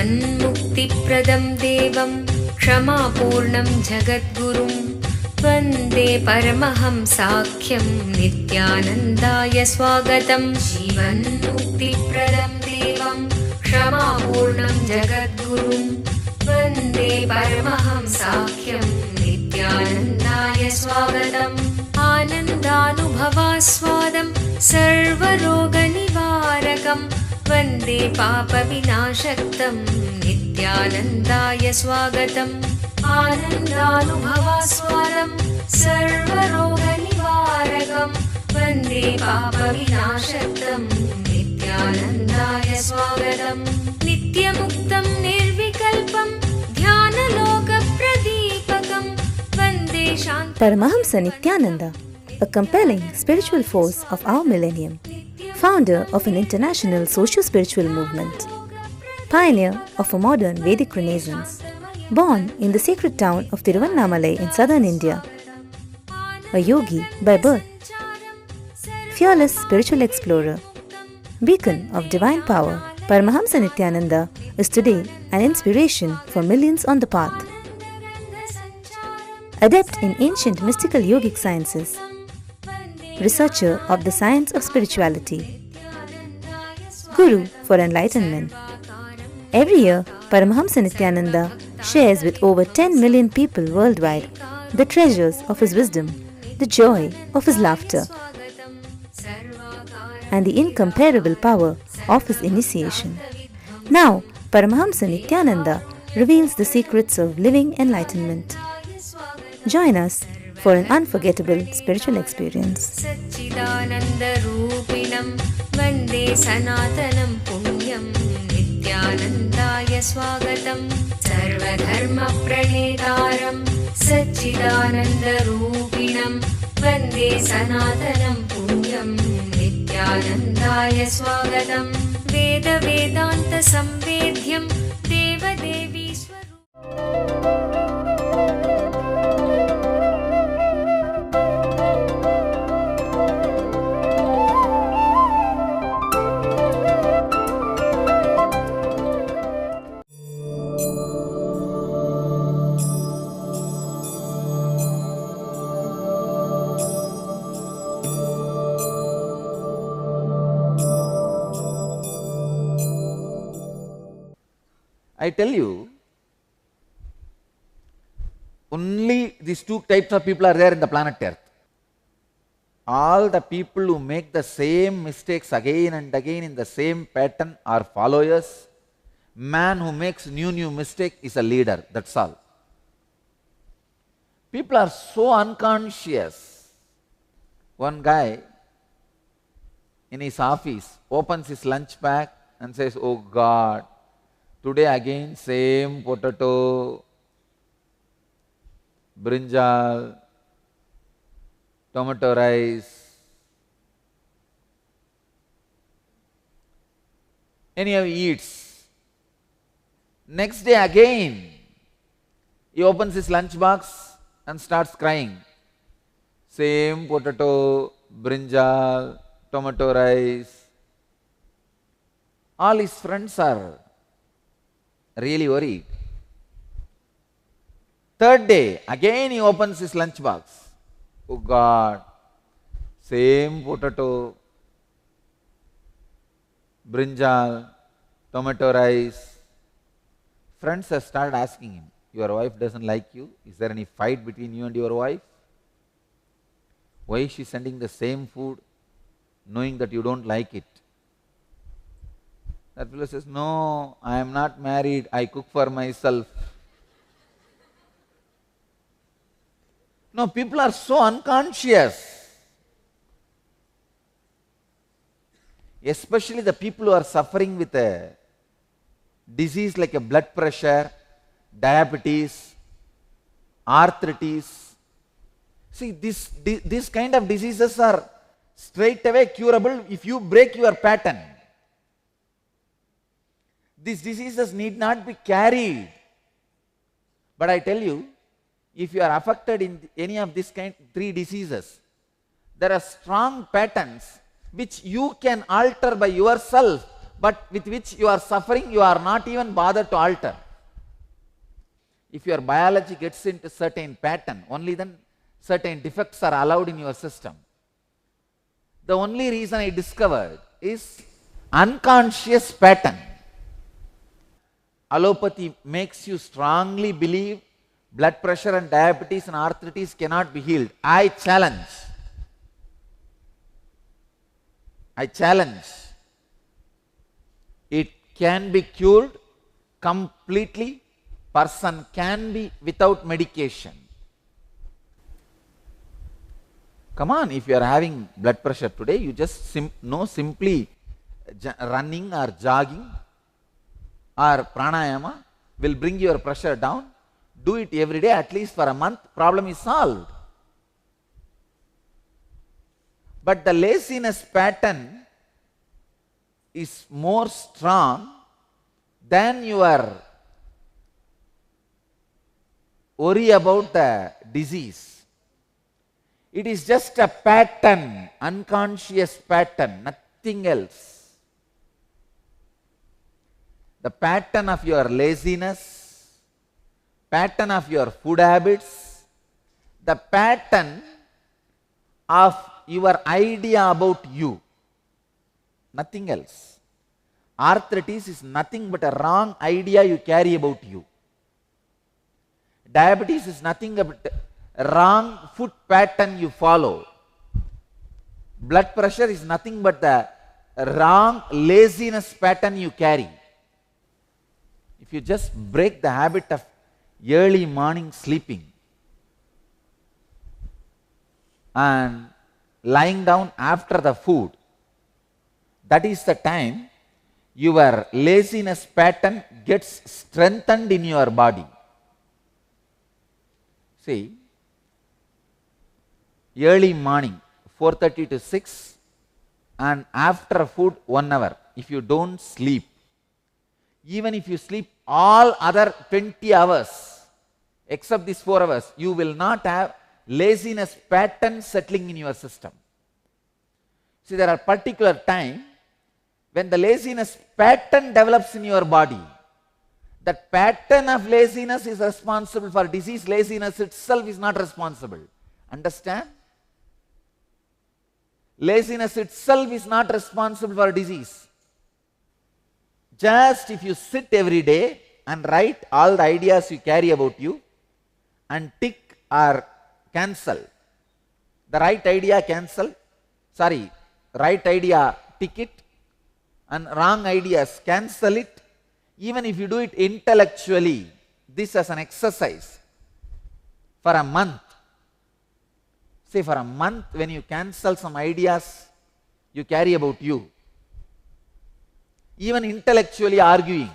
जीवन्मुक्तिप्रदं देवं क्षमापूर्णं जगद्गुरुं वन्दे परमहंसाख्यं नित्यानन्दाय स्वागतं। जीवन्मुक्तिप्रदं देवं क्षमापूर्णं जगद्गुरुं वन्दे परमहंसाख्यं नित्यानन्दाय स्वागतम्। आनन्दानुभवास्वादं सर्वरोगनिवारकं वन्दे पापविनाशक्तं नित्यानन्दाय स्वागतम्। आनन्दानुभवास्वादं सर्वरोगनिवारकं वन्दे पापविनाशक्तं नित्यानन्दाय स्वागतम्। नित्यमुक्तं निर्विकल्पं ध्यानलोकप्रदीपकं वन्दे शान्ति। Paramahamsa Nithyananda, a compelling spiritual force of our millennium, founder of an international socio-spiritual movement, pioneer of a modern Vedic renaissance, born in the sacred town of Tiruvannamalai in southern India, a yogi by birth, fearless spiritual explorer, beacon of divine power, Paramahamsa Nithyananda is today an inspiration for millions on the path. Adept in ancient mystical yogic sciences, researcher of the science of spirituality, Guru for enlightenment. Every year, Paramahamsa Nithyananda shares with over 10 million people worldwide the treasures of his wisdom, the joy of his laughter, and the incomparable power of his initiation. Now, Paramahamsa Nithyananda reveals the secrets of living enlightenment. Join us for an unforgettable spiritual experience. सच्चिदानन्दरूपिणं वन्दे सनातनं पुण्यं नित्यानन्दाय स्वागतं। सर्वधर्मप्रणेतारं सच्चिदानन्दरूपिणं वन्दे सनातनं पुण्यं नित्यानन्दाय स्वागतं। वेदवेदान्तसंवेद्यं देवदेवी I tell you, only these two types of people are there in the planet Earth. All the people who make the same mistakes again and again in the same pattern are followers. Man who makes new mistake is a leader, that's all. People are so unconscious. One guy in his office opens his lunch bag and says, "Oh God, today again same potato, brinjal, tomato rice." Anyhow, he eats. Next day again, he opens his lunch box and starts crying. Same potato, brinjal, tomato rice. All his friends are really worried. Third day, again he opens his lunch box. Oh God, same potato, brinjal, tomato rice. Friends have started asking him, "Your wife doesn't like you? Is there any fight between you and your wife? Why is she sending the same food knowing that you don't like it?" That fellow says, "No, I am not married, I cook for myself." No, people are so unconscious. Especially the people who are suffering with a disease like a blood pressure, diabetes, arthritis. See, this kind of diseases are straight away curable if you break your pattern. These diseases need not be carried. But I tell you, if you are affected in any of these three diseases, there are strong patterns which you can alter by yourself but with which you are suffering, you are not even bothered to alter. If your biology gets into certain pattern, only then certain defects are allowed in your system. The only reason I discovered is unconscious pattern. Allopathy makes you strongly believe blood pressure and diabetes and arthritis cannot be healed. I challenge. It can be cured completely. Person can be without medication. Come on, if you are having blood pressure today, you just simply running or jogging or pranayama will bring your pressure down. Do it every day, at least for a month, problem is solved. But the laziness pattern is more strong than your worry about the disease. It is just a pattern, unconscious pattern, nothing else. The pattern of your laziness, pattern of your food habits, the pattern of your idea about you, nothing else. Arthritis is nothing but a wrong idea you carry about you. Diabetes is nothing but a wrong food pattern you follow. Blood pressure is nothing but the wrong laziness pattern you carry. If you just break the habit of early morning sleeping and lying down after the food, that is the time your laziness pattern gets strengthened in your body. See, early morning 4:30 to 6 and after food 1 hour, if you don't sleep, even if you sleep all other 20 hours except these 4 hours, you will not have laziness pattern settling in your system. See, there are particular time when the laziness pattern develops in your body. That pattern of laziness is responsible for disease. Laziness itself is not responsible. Understand? Laziness itself is not responsible for disease. Just if you sit every day and write all the ideas you carry about you and tick or cancel. The right idea cancel, right idea tick it and wrong ideas cancel it. Even if you do it intellectually, this as an exercise for a month. Say for a month, when you cancel some ideas you carry about you, even intellectually arguing,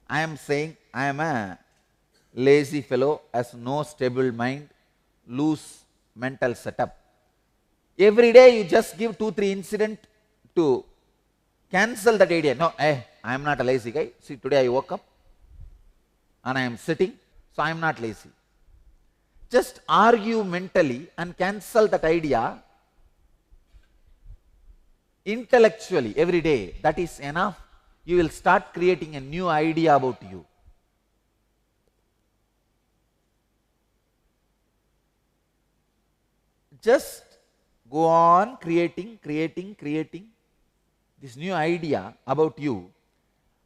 I am saying I am a lazy fellow, has no stable mind, loose mental setup. Every day you just give 2-3 incidents to cancel that idea. No, I am not a lazy guy. See, today I woke up and I am sitting, so I am not lazy. Just argue mentally and cancel that idea intellectually every day. That is enough. You will start creating a new idea about you. Just go on creating this new idea about you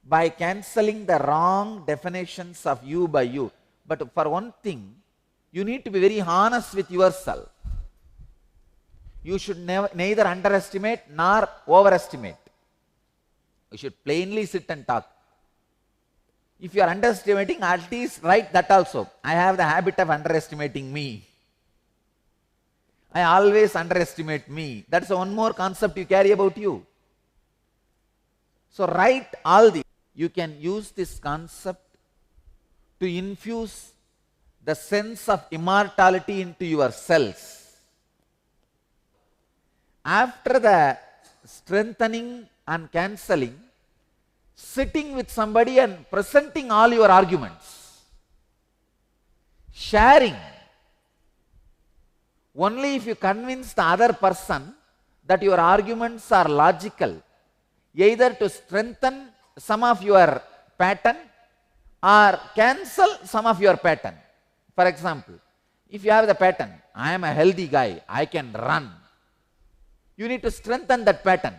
by cancelling the wrong definitions of you by you. But for one thing, you need to be very honest with yourself. You should neither underestimate nor overestimate. You should plainly sit and talk. If you are underestimating, at least write that also. I have the habit of underestimating me. I always underestimate me. That's one more concept you carry about you. So write all these. You can use this concept to infuse the sense of immortality into your cells. After the strengthening and cancelling, sitting with somebody and presenting all your arguments, sharing. Only if you convince the other person that your arguments are logical, either to strengthen some of your pattern or cancel some of your pattern. For example, if you have the pattern, I am a healthy guy, I can run, you need to strengthen that pattern.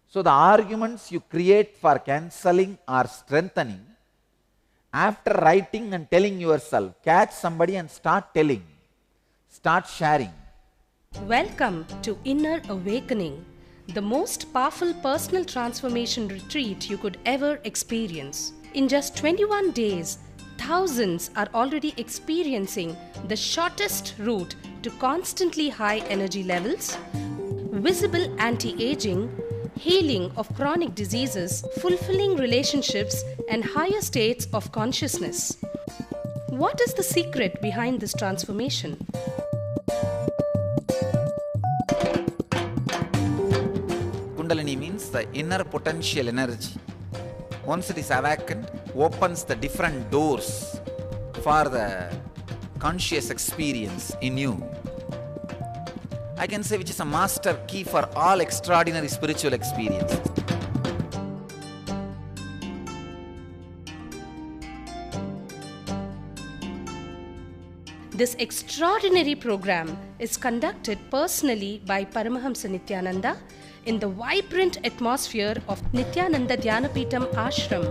So the arguments you create for cancelling or strengthening, after writing and telling yourself, catch somebody and start telling, start sharing. Welcome to Inner Awakening, the most powerful personal transformation retreat you could ever experience. In just 21 days, thousands are already experiencing the shortest route to constantly high energy levels, visible anti-aging, healing of chronic diseases, fulfilling relationships, and higher states of consciousness. What is the secret behind this transformation? Kundalini means the inner potential energy. Once it is awakened, opens the different doors for the conscious experience in you. I can say which is a master key for all extraordinary spiritual experiences. This extraordinary program is conducted personally by Paramahamsa Nithyananda in the vibrant atmosphere of Nithyananda Dhyanapitham Ashram.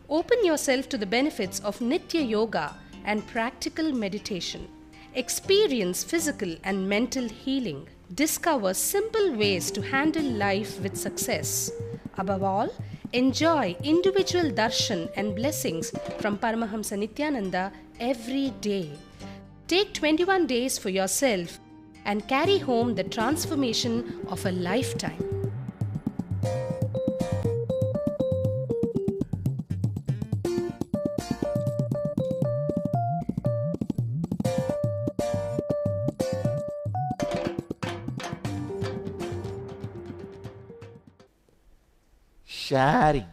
Open yourself to the benefits of Nitya Yoga and practical meditation. Experience physical and mental healing. Discover simple ways to handle life with success. Above all, enjoy individual darshan and blessings from Paramahamsa Nithyananda every day. Take 21 days for yourself and carry home the transformation of a lifetime. Sharing.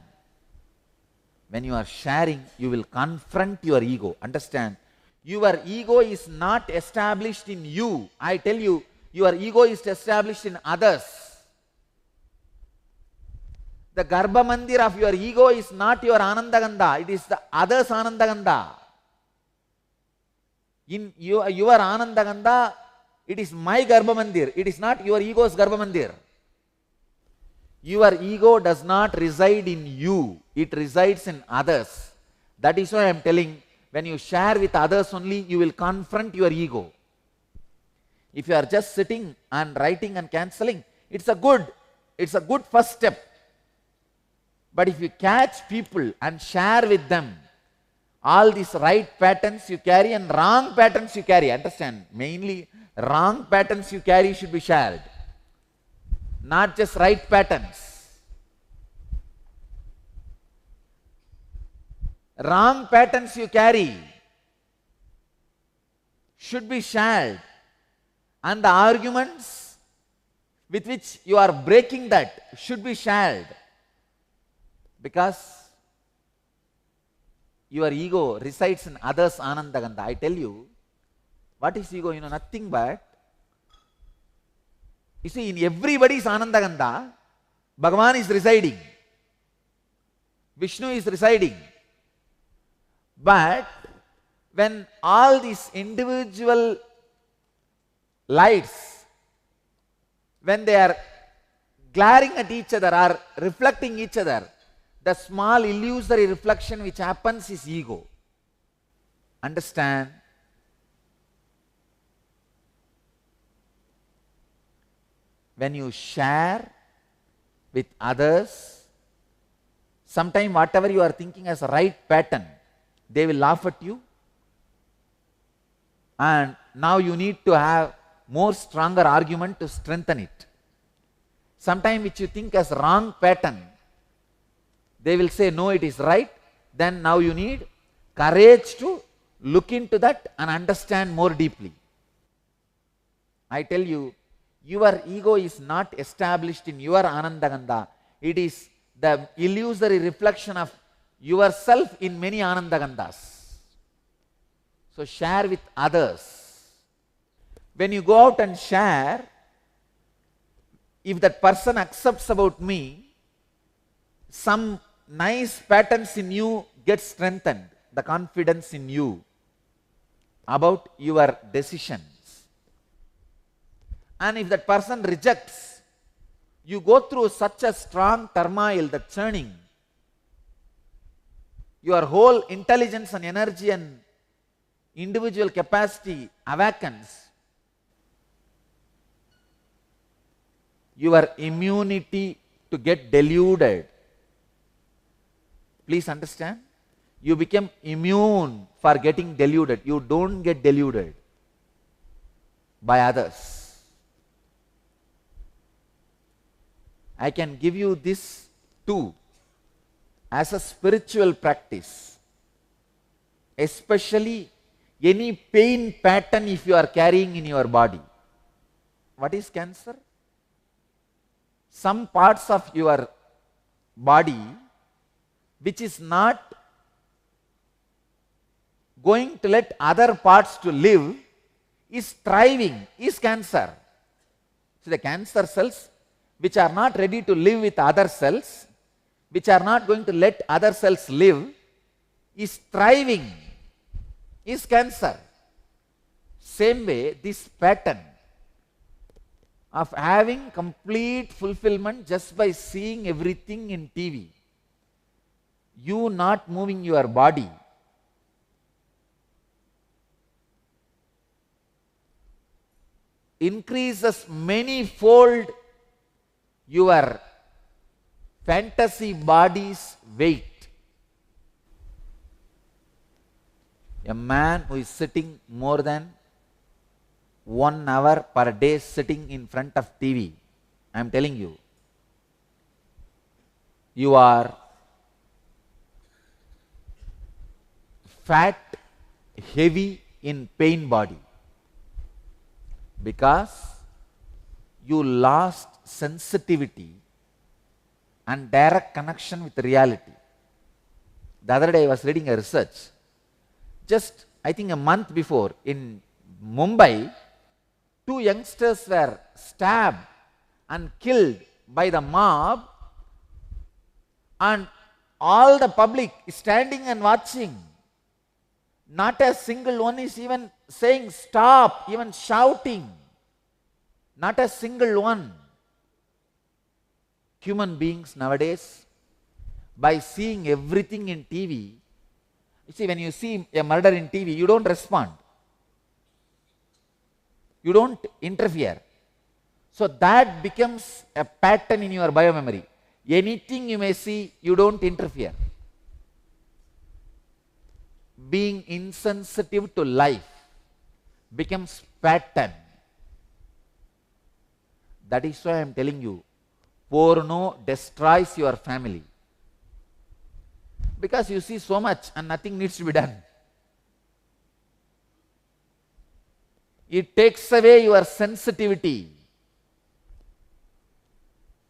When you are sharing, you will confront your ego. Understand? Your ego is not established in you. I tell you, your ego is established in others. The Garbha Mandir of your ego is not your Anandagandha, it is the others' Anandagandha. In your Anandagandha, it is my Garbha Mandir, it is not your ego's Garbha Mandir. Your ego does not reside in you, it resides in others. That is why I am telling, when you share with others only, you will confront your ego. If you are just sitting and writing and cancelling, it's a good first step. But if you catch people and share with them all these right patterns you carry and wrong patterns you carry, understand, mainly wrong patterns you carry should be shared, not just right patterns. Wrong patterns you carry should be shared, and the arguments with which you are breaking that should be shared, because your ego resides in others' Anandagandha. I tell you, what is ego? Nothing but, you see, in everybody's Anandagandha, Bhagavan is residing, Vishnu is residing. But when all these individual lights, when they are glaring at each other or reflecting each other, the small illusory reflection which happens is ego. Understand? When you share with others, sometimes whatever you are thinking as a right pattern, they will laugh at you, and now you need to have more stronger argument to strengthen it. Sometimes which you think as wrong pattern, they will say no, it is right. Then now you need courage to look into that and understand more deeply. I tell you, Your ego is not established in your Anandaganda. It is the illusory reflection of yourself in many Anandagandas. So share with others. When you go out and share, if that person accepts about me, some nice patterns in you get strengthened, the confidence in you about your decisions. And if that person rejects, you go through such a strong turmoil, the churning. Your whole intelligence and energy and individual capacity awakens. Your immunity to get deluded. Please understand, you become immune for getting deluded. You don't get deluded by others. I can give you this too as a spiritual practice, especially any pain pattern if you are carrying in your body. What is cancer? Some parts of your body which is not going to let other parts to live is thriving, is cancer. So the cancer cells which are not ready to live with other cells, which are not going to let other cells live, is thriving, is cancer. Same way, this pattern of having complete fulfillment just by seeing everything in TV, you not moving your body, increases many-fold your fantasy body's weight. A man who is sitting more than 1 hour per day sitting in front of TV, I am telling you, you are fat, heavy in pain body, because you lost sensitivity and direct connection with reality. The other day I was reading a research. Just I think a month before in Mumbai, 2 youngsters were stabbed and killed by the mob, and all the public is standing and watching. Not a single one is even saying stop, even shouting. Not a single one. Human beings nowadays, by seeing everything in TV, you see, when you see a murder in TV, you don't respond. You don't interfere. So that becomes a pattern in your biomemory. Anything you may see, you don't interfere. Being insensitive to life becomes pattern. That is why I am telling you, porno destroys your family. Because you see so much and nothing needs to be done. It takes away your sensitivity,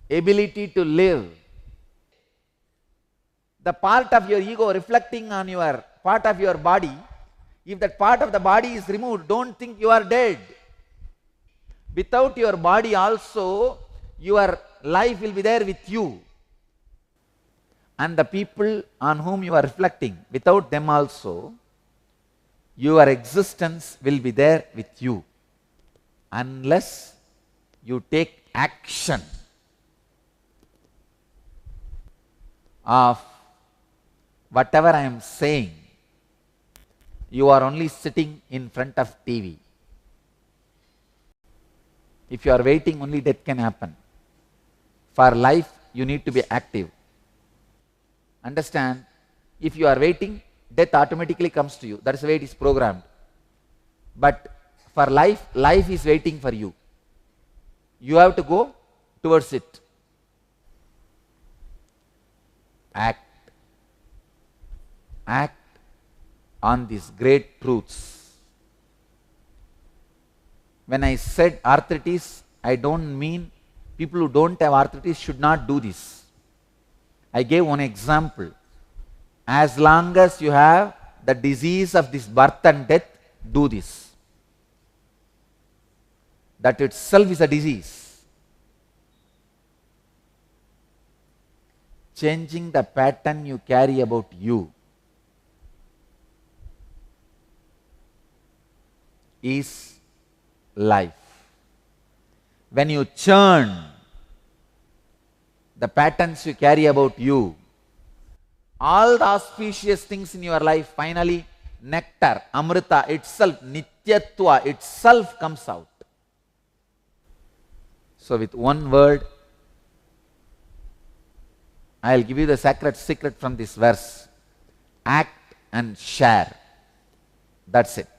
ability to live. The part of your ego reflecting on your part of your body, if that part of the body is removed, don't think you are dead. Without your body also, your life will be there with you. And the people on whom you are reflecting, without them also, your existence will be there with you. Unless you take action of whatever I am saying, you are only sitting in front of TV. If you are waiting, only death can happen. For life, you need to be active. Understand, if you are waiting, death automatically comes to you. That is the way it is programmed. But for life, life is waiting for you. You have to go towards it. Act. Act on these great truths. When I said arthritis, I don't mean people who don't have arthritis should not do this. I gave one example. As long as you have the disease of this birth and death, do this. That itself is a disease. Changing the pattern you carry about you is life. When you churn the patterns you carry about you, all the auspicious things in your life, finally, nectar, amrita itself, nityatva itself comes out. So with one word, I will give you the sacred secret from this verse. Act and share. That's it.